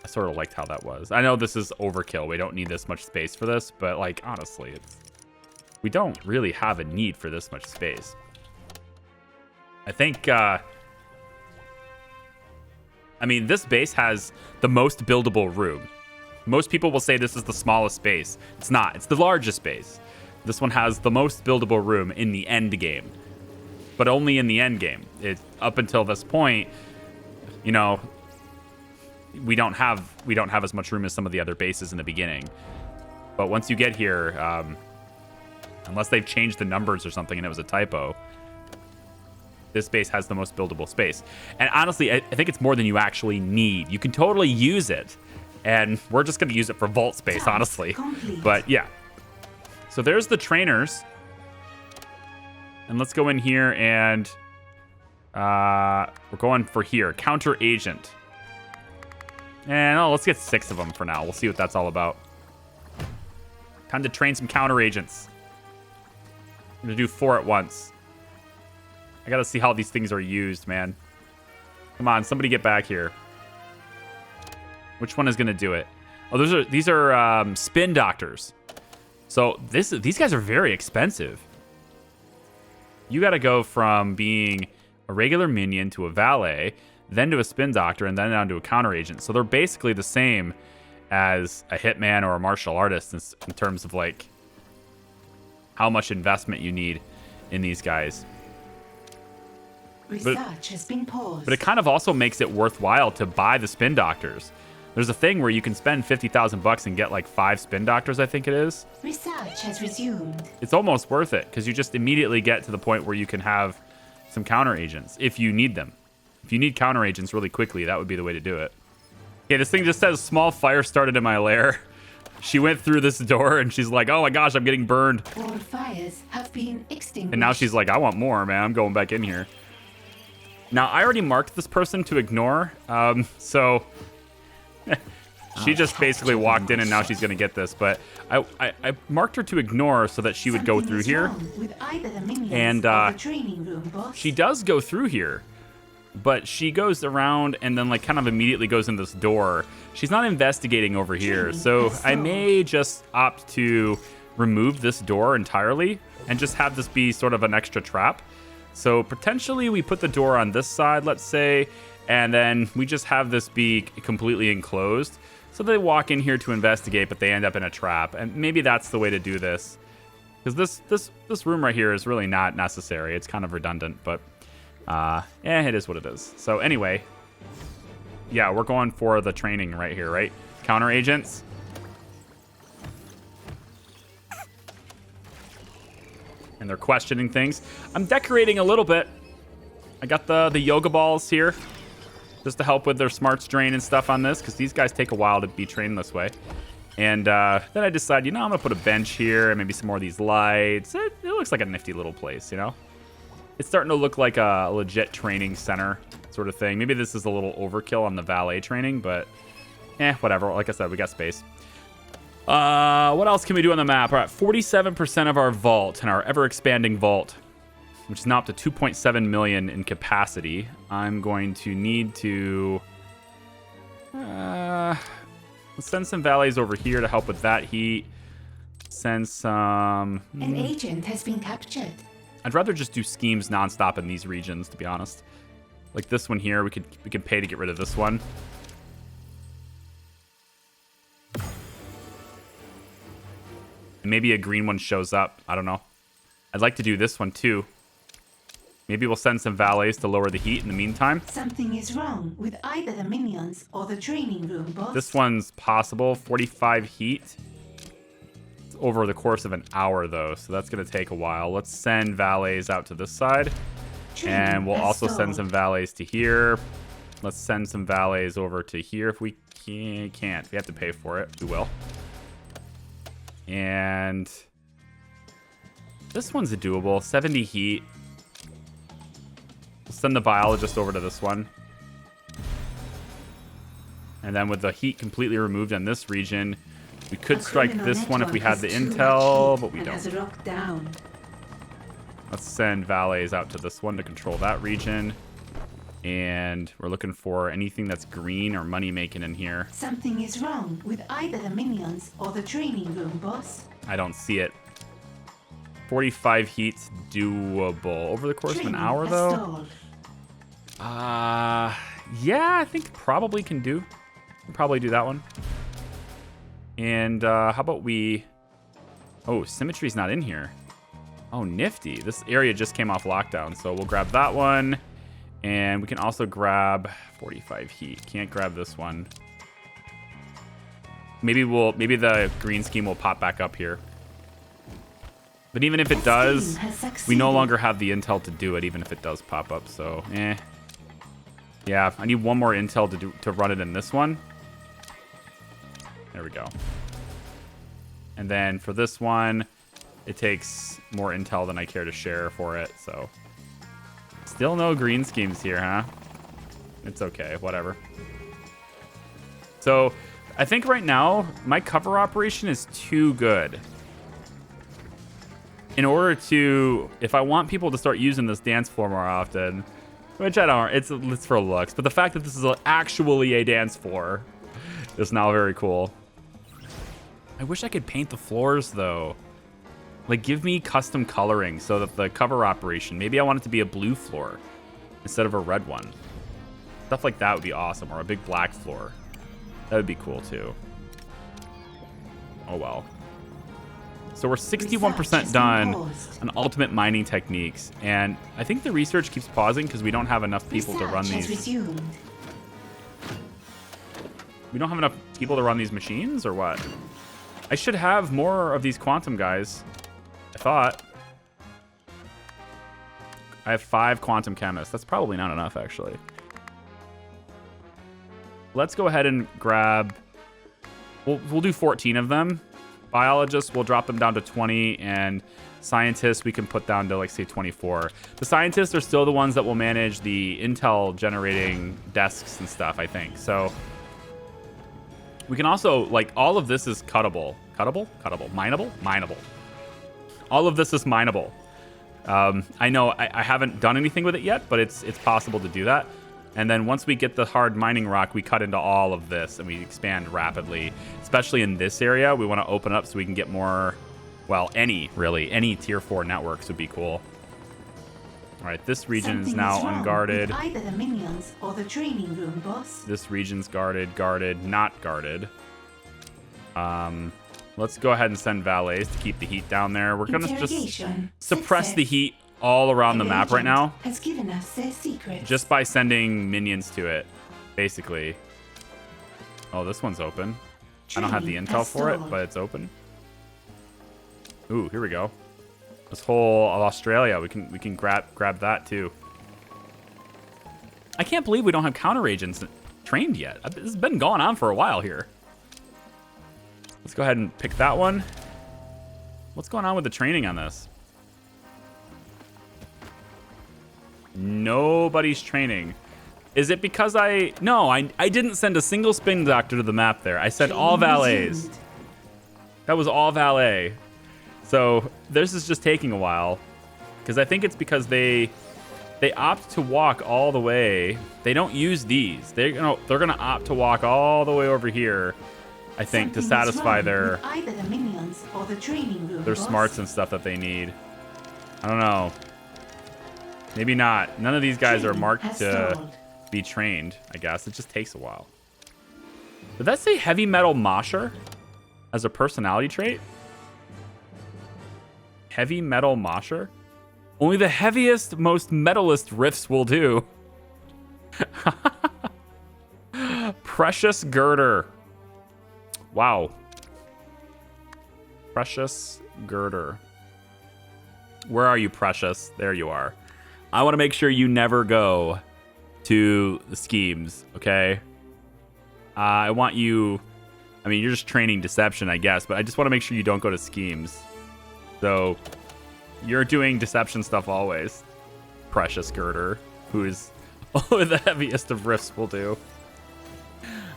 I sort of liked how that was. I know this is overkill. We don't need this much space for this, but like, honestly, we don't really have a need for this much space. I think, I mean, this base has the most buildable room. Most people will say this is the smallest base. It's not. It's the largest base. This one has the most buildable room in the end game, but only in the end game. Up until this point, you know, we don't have as much room as some of the other bases in the beginning. But once you get here, unless they've changed the numbers or something and it was a typo, this base has the most buildable space. And honestly, I think it's more than you actually need. You can totally use it. And we're just going to use it for vault space, honestly. But yeah. So there's the trainers. And let's go in here and we're going for here. Counter agent. And let's get 6 of them for now. We'll see what that's all about. Time to train some counter agents. I'm going to do 4 at once. I got to see how these things are used, man. Come on, somebody get back here. Which one is going to do it? Oh, these are spin doctors. So these guys are very expensive. You got to go from being a regular minion to a valet, then to a spin doctor, and then down to a counter agent. So they're basically the same as a hitman or a martial artist in terms of like how much investment you need in these guys. Research has been paused. But it kind of also makes it worthwhile to buy the spin doctors. There's a thing where you can spend $50,000 and get like 5 spin doctors, I think it is. Research has resumed. It's almost worth it because you just immediately get to the point where you can have some counter agents if you need them. If you need counter agents really quickly, that would be the way to do it. Okay, this thing just says small fire started in my lair. She went through this door and she's like, oh my gosh, I'm getting burned. All fires have been extinguished. And now she's like, I want more, man. I'm going back in here. Now, I already marked this person to ignore, so she just basically walked in and now she's going to get this. But I marked her to ignore so that she would go through here. And she does go through here. But she goes around and then like kind of immediately goes in this door. She's not investigating over here. So I may just opt to remove this door entirely and just have this be sort of an extra trap. So potentially we put the door on this side, let's say, and then we just have this be completely enclosed. So they walk in here to investigate, but they end up in a trap. And maybe that's the way to do this. Because this room right here is really not necessary. It's kind of redundant, but it is what it is. So anyway, yeah, we're going for the training right here, right? Counter agents. and they're questioning things. I'm decorating a little bit. I got the yoga balls here. just to help with their smarts drain and stuff on this, because these guys take a while to be trained this way. And then I decided, I'm going to put a bench here and maybe some more of these lights. It looks like a nifty little place, It's starting to look like a legit training center sort of thing. Maybe this is a little overkill on the valet training, but whatever. Like I said, we got space. What else can we do on the map? We're at 47% of our vault, and our ever-expanding vault, which is now up to 2.7 million in capacity. I'm going to need to... let's send some valets over here to help with that heat. Send some... An agent has been captured. I'd rather just do schemes nonstop in these regions, to be honest. Like this one here, we can pay to get rid of this one. And maybe a green one shows up. I don't know. I'd like to do this one too. Maybe we'll send some valets to lower the heat in the meantime. Something is wrong with either the minions or the training room, boss. This one's possible. 45 heat. It's over the course of an hour, though, so that's going to take a while. Let's send valets out to this side. And we'll also send some valets to here. Let's send some valets over to here if we can't. If we have to pay for it, we will. And this one's a doable. 70 heat. We'll send the biologist over to this one. And then with the heat completely removed on this region, we could strike this one if we had the intel, but we don't. Let's send valets out to this one to control that region. And we're looking for anything that's green or money making in here. Something is wrong with either the minions or the training room, boss. I don't see it. 45 heat's doable. Over the course of an hour, though? Yeah, I think probably can do. We'll probably do that one. And how about we... Oh, symmetry's not in here. Oh, nifty. This area just came off lockdown, so we'll grab that one. And we can also grab 45 heat. Can't grab this one. Maybe the green scheme will pop back up here. But even if it does, we no longer have the intel to do it, even if it does pop up, so yeah, I need one more intel to run it in this one. There we go. And then for this one, it takes more intel than I care to share for it, so... Still no green schemes here, huh? It's okay, whatever. So, I think right now, my cover operation is too good. In order to... If I want people to start using this dance floor more often, which I don't, it's for looks, but the fact that this is actually a dance floor is now very cool. I wish I could paint the floors, though. Like, give me custom coloring so that the cover operation, maybe I want it to be a blue floor instead of a red one. Stuff like that would be awesome. Or a big black floor. That would be cool, too. Oh, well. So we're 61% done on ultimate mining techniques. And I think the research keeps pausing because we don't have enough people to run these. We don't have enough people to run these machines, or what? I should have more of these quantum guys. I thought. I have 5 quantum chemists. That's probably not enough, actually. Let's go ahead and grab... We'll do 14 of them. Biologists, we'll drop them down to 20. And scientists, we can put down to, like, say, 24. The scientists are still the ones that will manage the intel generating desks and stuff, I think. So... We can also, like, all of this is cuttable. Cuttable? Cuttable. Mineable? Mineable. All of this is mineable. I know I haven't done anything with it yet, but it's possible to do that. And then once we get the hard mining rock, we cut into all of this and we expand rapidly. Especially in this area, we want to open up so we can get more, well, any tier 4 networks would be cool. All right, this region is now unguarded. Either the minions or the training room, boss. This region's guarded, not guarded. Let's go ahead and send valets to keep the heat down there. We're gonna just suppress the heat all around the map right now. Has given us their secrets. Just by sending minions to it, basically. Oh, this one's open. I don't have the intel for it, but it's open. Ooh, here we go. This whole of Australia, we can grab that too. I can't believe we don't have counter agents trained yet. This has been going on for a while here. Let's go ahead and pick that one. What's going on with the training on this? Nobody's training. Is it because No, I didn't send a single spin doctor to the map there. I said all valets. That was all valet. So this is just taking a while. Because I think it's because they opt to walk all the way. They don't use these. They're gonna opt to walk all the way over here, I think, to satisfy their either the minions or the training room, their boss. smarts and stuff that they need. I don't know. Maybe not. None of these guys are Training marked has to stalled. be trained, I guess. It just takes a while. Did that say heavy metal mosher as a personality trait? Heavy metal mosher? Only the heaviest, most metalist riffs will do. Precious girder. Wow. Precious girder. Where are you, Precious? There you are. I want to make sure you never go to the schemes, okay? I want you... I mean, you're just training deception, I guess, but I just want to make sure you don't go to schemes. So, you're doing deception stuff always. Precious girder, who is the heaviest of rifts will do.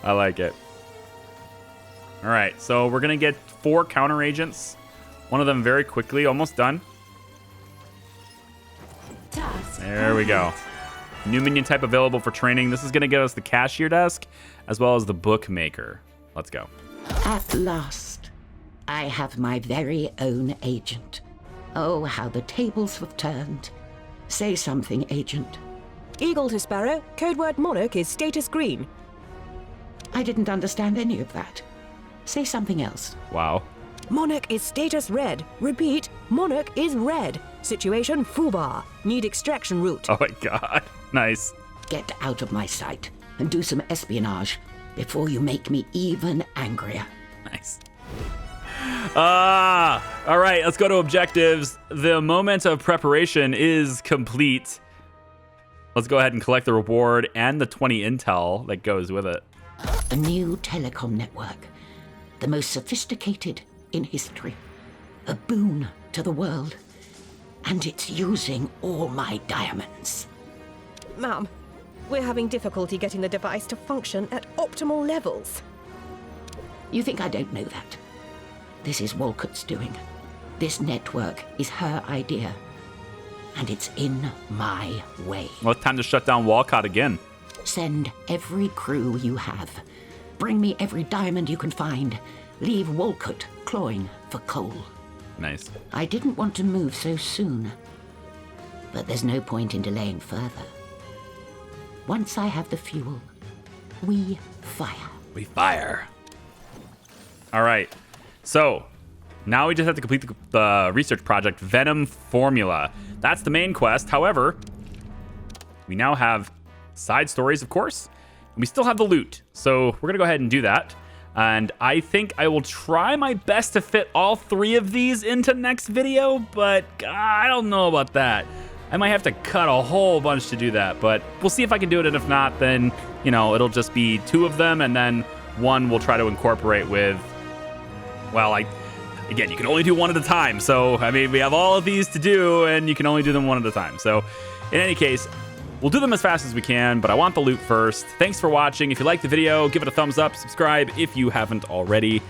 I like it. All right, so we're going to get 4 counter agents. One of them very quickly, almost done. Task There we go. New minion type available for training. This is going to get us the cashier desk as well as the bookmaker. Let's go. At last, I have my very own agent. Oh, how the tables have turned. Say something, agent. Eagle to Sparrow, code word Monarch is status green. I didn't understand any of that. Say something else. Wow. Monarch is status red. Repeat, Monarch is red. Situation foobar. Need extraction route. Oh my god. Nice. Get out of my sight and do some espionage before you make me even angrier. Nice. All right, let's go to objectives. The moment of preparation is complete. Let's go ahead and collect the reward and the 20 intel that goes with it. A new telecom network, the most sophisticated in history, a boon to the world, and it's using all my diamonds. Ma'am, we're having difficulty getting the device to function at optimal levels. You think I don't know that? This is Walcott's doing. This network is her idea, and it's in my way. Well, it's time to shut down Walcott again. Send every crew you have. Bring me every diamond you can find. Leave Walcott clawing for coal. Nice. I didn't want to move so soon, but there's no point in delaying further. Once I have the fuel, we fire. We fire. All right. So now we just have to complete the research project, Venom Formula. That's the main quest. However, we now have side stories, of course, and we still have the loot. So we're going to go ahead and do that. And I think I will try my best to fit all 3 of these into next video, but I don't know about that. I might have to cut a whole bunch to do that, but we'll see if I can do it. And if not, then, you know, it'll just be 2 of them, and then 1 we'll try to incorporate with, well, again, you can only do 1 at a time. So, I mean, we have all of these to do, and you can only do them 1 at a time. So, in any case, we'll do them as fast as we can, but I want the loot first. Thanks for watching. If you liked the video, give it a thumbs up, subscribe if you haven't already.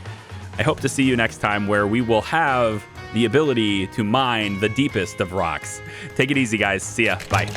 I hope to see you next time where we will have the ability to mine the deepest of rocks. Take it easy, guys. See ya. Bye.